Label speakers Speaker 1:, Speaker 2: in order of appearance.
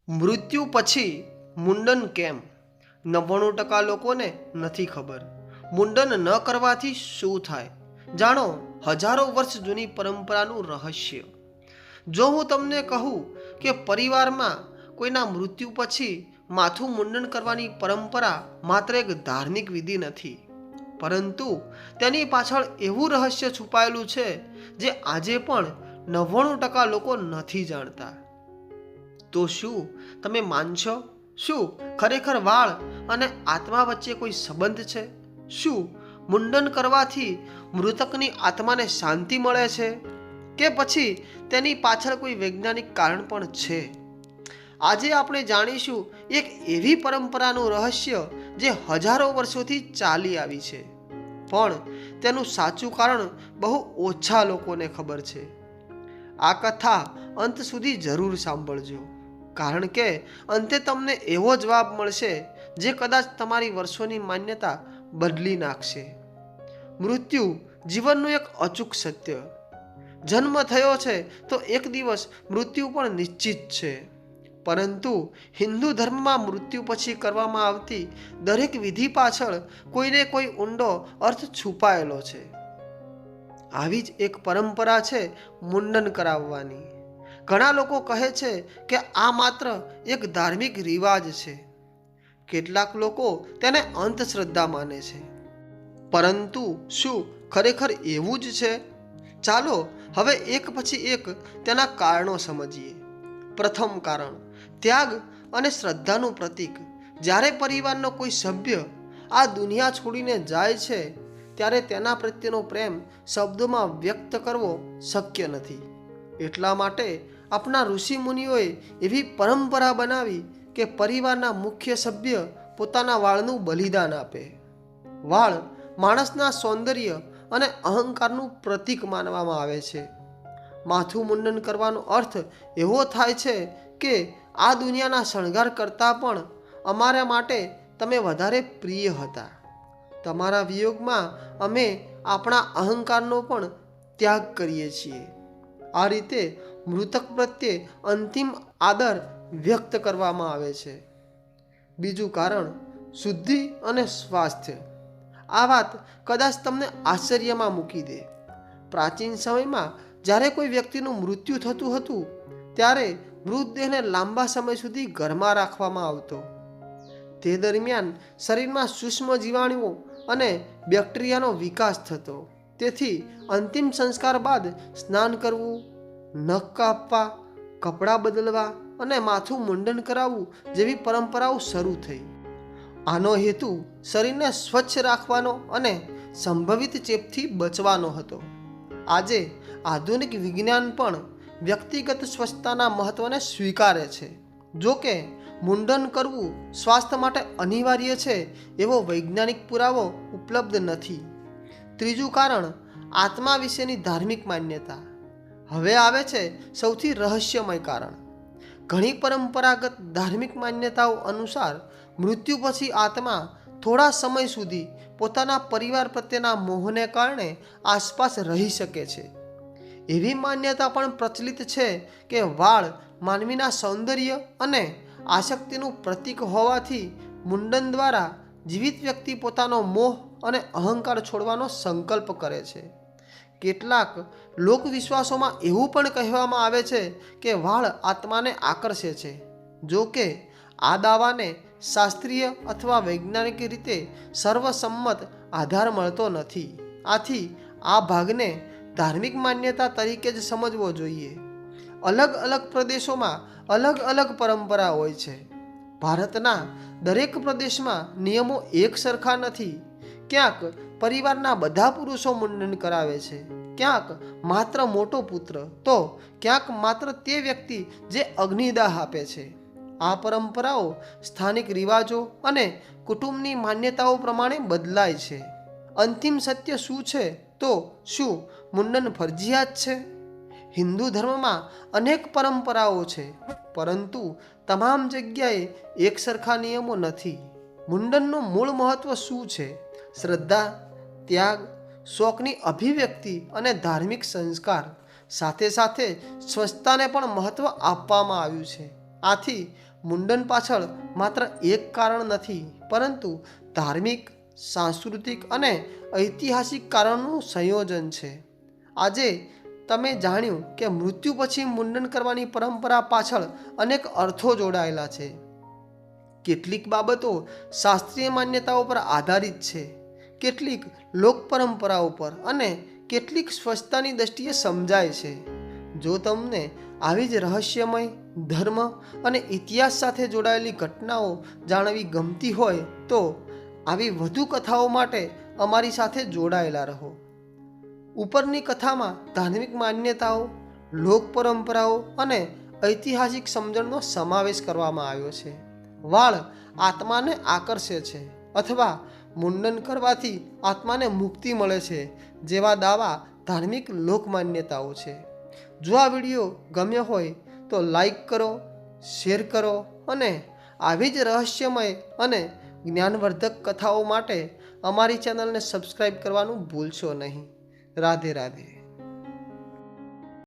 Speaker 1: મૃત્યુ પછી મુંડન કેમ? 99% લોકોને નથી ખબર. મુંડન ન કરવાથી શું થાય? જાણો હજારો વર્ષ જૂની પરંપરાનું રહસ્ય. જો હું તમને કહું કે પરિવારમાં કોઈના મૃત્યુ પછી માથું મુંડન કરવાની પરંપરા માત્ર એક ધાર્મિક વિધિ નથી, પરંતુ તેની પાછળ એવું રહસ્ય છુપાયેલું છે જે આજે પણ 99% લોકો નથી જાણતા. તો શું તમે માનશો? શું ખરેખર વાળ અને આત્મા વચ્ચે કોઈ સંબંધ છે? શું મુંડન કરવાથી મૃતકની આત્માને શાંતિ મળે છે, કે પછી તેની પાછળ કોઈ વૈજ્ઞાનિક કારણ પણ છે? આજે આપણે જાણીશું એક એવી પરંપરાનું રહસ્ય જે હજારો વર્ષોથી ચાલી આવી છે, પણ તેનું સાચું કારણ બહુ ઓછા લોકોને ખબર છે. આ કથા અંત સુધી જરૂર સાંભળજો, કારણ કે અંતે તમને એવો જવાબ મળશે જે કદાચ તમારી વર્ષોની માન્યતા બદલી નાખશે. મૃત્યુ જીવનનું એક અચૂક સત્ય. જન્મ થયો છે તો એક દિવસ મૃત્યુ પણ નિશ્ચિત છે, પરંતુ હિન્દુ ધર્મમાં મૃત્યુ પછી કરવામાં આવતી દરેક વિધિ પાછળ કોઈને કોઈ ઊંડો અર્થ છુપાયેલો છે. આવી જ એક પરંપરા છે મુંડન કરાવવાની. ઘણા લોકો કહે છે કે આ માત્ર એક ધાર્મિક રિવાજ છે. કેટલાક લોકો તેને અંધશ્રદ્ધા માને છે. પરંતુ શું ખરેખર એવું જ છે? ચાલો હવે એક પછી એક તેના કારણો સમજીએ. પ્રથમ કારણ, ત્યાગ અને શ્રદ્ધાનું પ્રતીક. જ્યારે પરિવારનો કોઈ સભ્ય આ દુનિયા છોડીને જાય છે, ત્યારે તેના પ્રત્યેનો પ્રેમ શબ્દોમાં વ્યક્ત કરવો શક્ય નથી. એટલા માટે આપણા ઋષિ મુનિઓએ એવી પરંપરા બનાવી કે પરિવારના મુખ્ય સભ્ય પોતાના વાળનું બલિદાન આપે. વાળ માણસના સૌંદર્ય અને અહંકારનું પ્રતીક માનવામાં આવે છે. માથું મુંડન કરવાનો અર્થ એવો થાય છે કે આ દુનિયાના શણગાર કરતાં પણ અમારા માટે તમે વધારે પ્રિય હતા. તમારા વિયોગમાં અમે આપણા અહંકારનો પણ ત્યાગ કરીએ છીએ. આ રીતે મૃતક પ્રત્યે અંતિમ આદર વ્યક્ત કરવામાં આવે છે. બીજું કારણ, શુદ્ધિ અને સ્વાસ્થ્ય. આ વાત કદાચ તમને આશ્ચર્યમાં મૂકી દે. પ્રાચીન સમયમાં જ્યારે કોઈ વ્યક્તિનું મૃત્યુ થતું હતું, ત્યારે મૃતદેહને લાંબા સમય સુધી ઘરમાં રાખવામાં આવતો. તે દરમિયાન શરીરમાં સૂક્ષ્મ જીવાણુઓ અને બેક્ટેરિયાનો વિકાસ થતો. તેથી અંતિમ સંસ્કાર બાદ સ્નાન કરવું, નખ કાપવા, કપડાં બદલવા અને માથું મુંડન કરાવવું જેવી પરંપરાઓ શરૂ થઈ. આનો હેતુ શરીરને સ્વચ્છ રાખવાનો અને સંભવિત ચેપથી બચવાનો હતો. આજે આધુનિક વિજ્ઞાન પણ વ્યક્તિગત સ્વચ્છતાના મહત્વને સ્વીકારે છે. જો કે મુંડન કરવું સ્વાસ્થ્ય માટે અનિવાર્ય છે એવો વૈજ્ઞાનિક પુરાવો ઉપલબ્ધ નથી. ત્રીજું કારણ, આત્મા વિશેની ધાર્મિક માન્યતા. હવે આવે છે સૌથી રહસ્યમય કારણ. ઘણી પરંપરાગત ધાર્મિક માન્યતાઓ અનુસાર મૃત્યુ પછી આત્મા થોડા સમય સુધી પોતાના પરિવાર પ્રત્યેના મોહને કારણે આસપાસ રહી શકે છે. એવી માન્યતા પણ પ્રચલિત છે કે વાળ માનવીના સૌંદર્ય અને આસક્તિનું પ્રતીક હોવાથી મુંડન દ્વારા જીવિત વ્યક્તિ પોતાનો મોહ અને અહંકાર છોડવાનો સંકલ્પ કરે છે. કેટલાક લોકવિશ્વાસોમાં એવું પણ કહેવામાં આવે છે કે વાળ આત્માને આકર્ષે છે. જો કે આ દાવાને શાસ્ત્રીય અથવા વૈજ્ઞાનિક રીતે સર્વસંમત આધાર મળતો નથી. આથી આ ભાગને ધાર્મિક માન્યતા તરીકે જ સમજવો જોઈએ. અલગ અલગ પ્રદેશોમાં અલગ અલગ પરંપરા હોય છે. ભારતના દરેક પ્રદેશમાં નિયમો એક સરખા નથી. ક્યાંક પરિવારના બધા પુરુષો મુંડન કરાવે છે, ક્યાંક માત્ર મોટો પુત્ર, તો ક્યાંક માત્ર તે વ્યક્તિ જે અગ્નિદાહ આપે છે. આ પરંપરાઓ સ્થાનિક રિવાજો અને કુટુંબની માન્યતાઓ પ્રમાણે બદલાય છે. અંતિમ સત્ય શું છે? તો શું મુંડન ફરજિયાત છે? હિન્દુ ધર્મમાં અનેક પરંપરાઓ છે, પરંતુ તમામ જગ્યાએ એક સરખા નિયમો નથી. મુંડનનું મૂળ મહત્વ શું છે? શ્રદ્ધા, ત્યાગ, શોકની અભિવ્યક્તિ અને ધાર્મિક સંસ્કાર. સાથે સાથે સ્વચ્છતાને પણ મહત્વ આપવામાં આવ્યું છે. આથી મુંડન પાછળ માત્ર એક કારણ નથી, પરંતુ ધાર્મિક, સાંસ્કૃતિક અને ઐતિહાસિક કારણોનું સંયોજન છે. આજે તમે જાણ્યું કે મૃત્યુ પછી મુંડન કરવાની પરંપરા પાછળ અનેક અર્થો જોડાયેલા છે. કેટલીક બાબતો શાસ્ત્રીય માન્યતાઓ પર આધારિત છે, કેટલીક લોક પરંપરાઓ પર અને કેટલીક સ્વચ્છતાની દ્રષ્ટિએ સમજાય છે. જો તમને આવી જ રહસ્યમય, ધર્મ અને ઇતિહાસ સાથે જોડાયેલી ઘટનાઓ જાણવી ગમતી હોય તો આવી વધુ કથાઓ માટે અમારી સાથે જોડાયેલા રહો. ઉપરની કથામાં ધાર્મિક માન્યતાઓ, લોક પરંપરાઓ અને ઐતિહાસિક સમજણનો સમાવેશ કરવામાં આવ્યો છે. વાળ આત્માને આકર્ષે છે અથવા મુંડન કરવાથી આત્માને મુક્તિ મળે છે જેવા દાવા ધાર્મિક લોક માન્યતાઓ છે. જો આ વિડીયો ગમ્યો હોય તો લાઈક કરો, શેર કરો અને આવી જ રહસ્યમય અને જ્ઞાનવર્ધક કથાઓ માટે અમારી ચેનલને સબસ્ક્રાઈબ કરવાનું ભૂલશો નહીં. રાધે રાધે.